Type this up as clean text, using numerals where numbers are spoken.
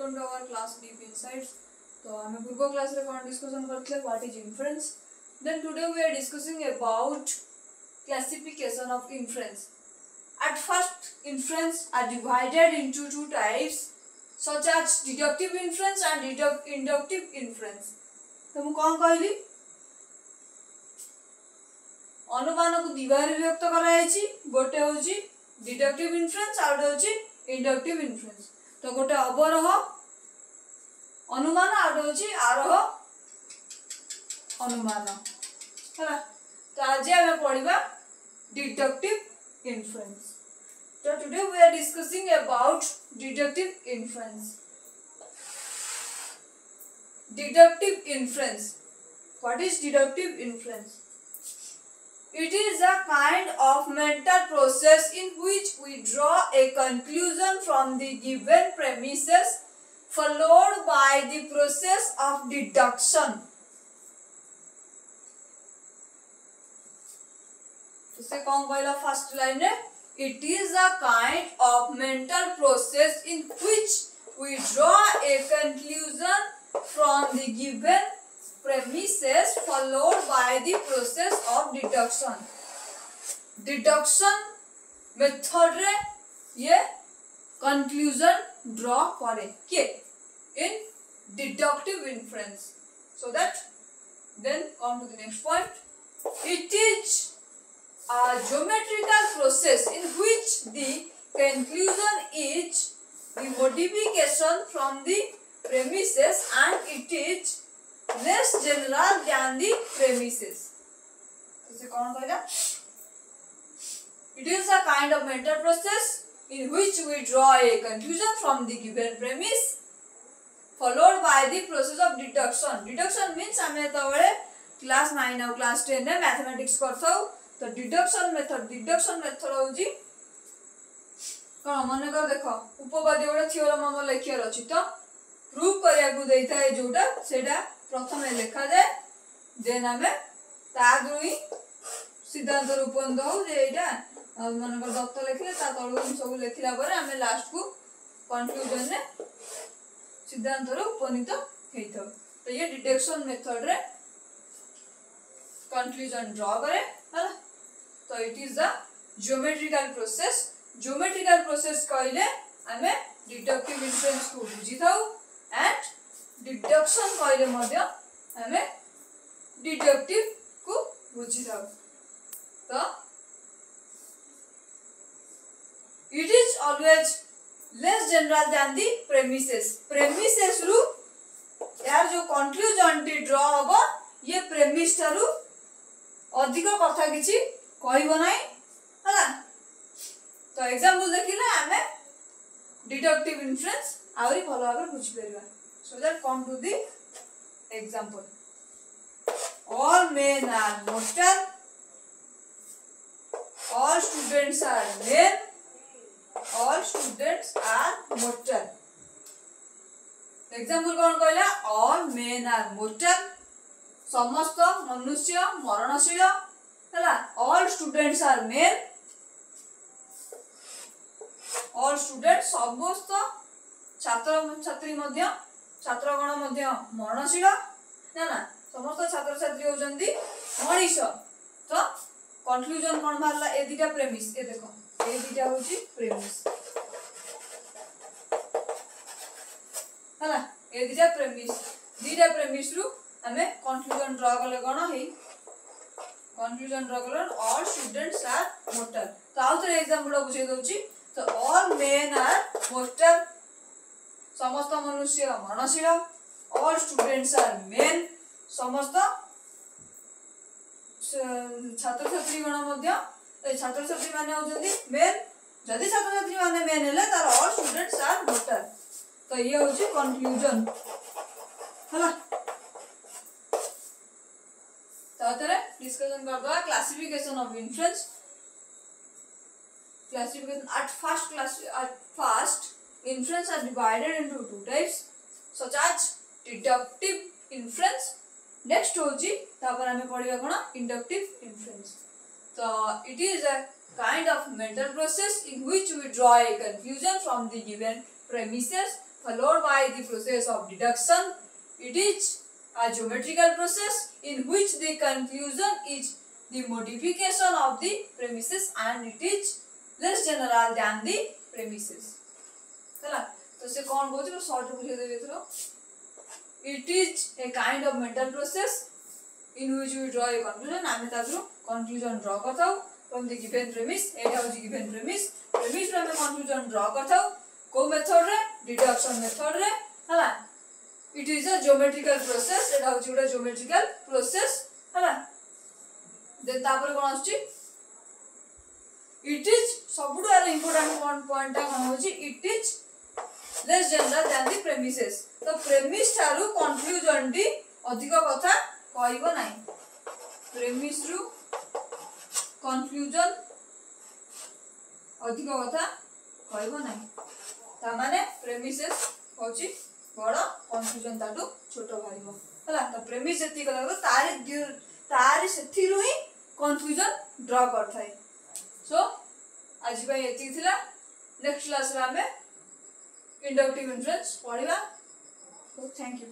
welcome to our class Deep Insights. So, I am पूर्व class रे कौन discussion करते हैं what is inference. Then today we are discussing about classification of inference. At first, inference are divided into two types, such as deductive inference and inductive inference. तो मैं कौन कहली अनुमान को दिवार विभक्त कराई गोटे हूँ डिडक्टिव इन्फ्रेंस आउट हूँ इंडक्टिव इन्फ्रेंस. तो गोटे अवरोह अनुमान आउट हूँ आरोह अनुमान है. तो आज आम पढ़ा deductive inference. So today we are discussing about deductive inference. Deductive inference. What is deductive inference? It is a kind of mental process in which we draw a conclusion from the given premises followed by the process of deduction. इसे कौन कहला first line है. It is a kind of mental process in which we draw a conclusion from the given premises followed by the process of deduction. Deduction method रे ये conclusion draw करे के in deductive inference. So that then come to the next point. It is a geometrical process in which the conclusion is the modification from the premises and it is less general than the premises. It is a kind of mental process in which we draw a conclusion from the given premise followed by the process of deduction. Deduction means हमें तो बड़े class 9 और class 10 में mathematics करता हूँ. तो deduction method होजी कौन मन कर देख उपवाद्य गोटे थ्योरम हम लिखार अच्छी तो प्रूव करिया को देता है जोटा सेटा प्रथम लिखा जाए देन आम तादू ही सिद्धांत रूपंद हो मन दत्त लिखले तलू सब लिखला आम लास्ट को कन्क्लूजन ने सिद्धांत उपनीत होता. तो ये डिडक्शन मेथड रे कन्क्लूजन ड्रॉ करे है. तो it is a geometrical process. Geometrical process कहले आमे डिडक्टिव इन्फ्रेंस को बुझी थाउ एंड डिडक्शन कहले मध्य आमे डिडक्टिव को बुझी थाउ. तो it is always less general than the premises. Premises रु यार जो कंक्लूजन टी ड्रॉ होबो ये प्रेमिस थारु अधिक कथा किछि कहबो नै हला. तो एग्जांपल देखिले आमे डिडक्टिव इन्फ्रेंस आउरी भलो भाबे बुझि परबा. So that come to the example. All men are mortal, all students are men, all students are mortal. Example कोन कहला all men are mortal, समस्त मनुष्य मरणशील है. All students are men, all student समस्त छात्र छात्री मध्य छात्रगण मध्य मरणशील है ना. समस्त छात्र छात्री होजंदी मनीष. तो कंक्लूजन कोन बाहरला ए दिटा प्रेमिस. ए देखो ए दिटा होची प्रेमिस है ना. ए दिटा प्रेमिस रु हमें कंक्लूजन ड्रॉ कले कोन हे कंक्लूजन ड्रॉ कले ऑल स्टूडेंट्स आर मोर्टल. तो आउ थरे एग्जांपल बुझे दोची. तो ऑल मेन आर मोर्टल, समस्त मनुष्य मरणशील. ऑल स्टूडेंट्स आर मेन, समस्त छात्र छात्री गण मध्य छात्र छात्री माने होजंदी मेन. जदि छात्र छात्री माने मेन हेले तार ऑल स्टूडेंट्स आर मोर्टल. तो ये होची कंक्लूजन हला. डिस्कशन कर दो classification of inference. Classification at first inference are divided into two types such as deductive inference. Next होची तापर हमें पढ़िबा कोन inductive inference. So it is a kind of mental process in which we draw a conclusion from the given premises followed by the process of deduction. It is a geometrical process in which the conclusion is the modification of the premises and it is less general than the premises. है तो से कौन बोलते हैं short बुझे दे देथरो. It is a kind of mental process in which we draw a conclusion. आमे ताकरो conclusion draw करताओ from the given premise. एटा होची given premise. Premise रे हमें conclusion draw करताओ को मेथड रे डिडक्शन मेथड रे हला. It is a geometrical process. एटा होची उडा geometrical process हला. देन तापर कोन आछी it is सबुडू आर इंपोर्टेंट पॉइंट ता कोन होची it is less general than the premises. तो premise थारु conclusion टी अधिक कथा कहइबो नाही. premise रु conclusion अधिक कथा कहइबो नाही. ता माने premises होची बड़ conclusion ताटू छोटो भाइबो हला. तो premise जति कथा तो तारि सेथिरु ही conclusion ड्रा करथाय. सो आज भाई एति थिला. नेक्स्ट क्लास रे हमें इंडक्टिव इन्फ्लुएंस पढ़िबा. Thank you.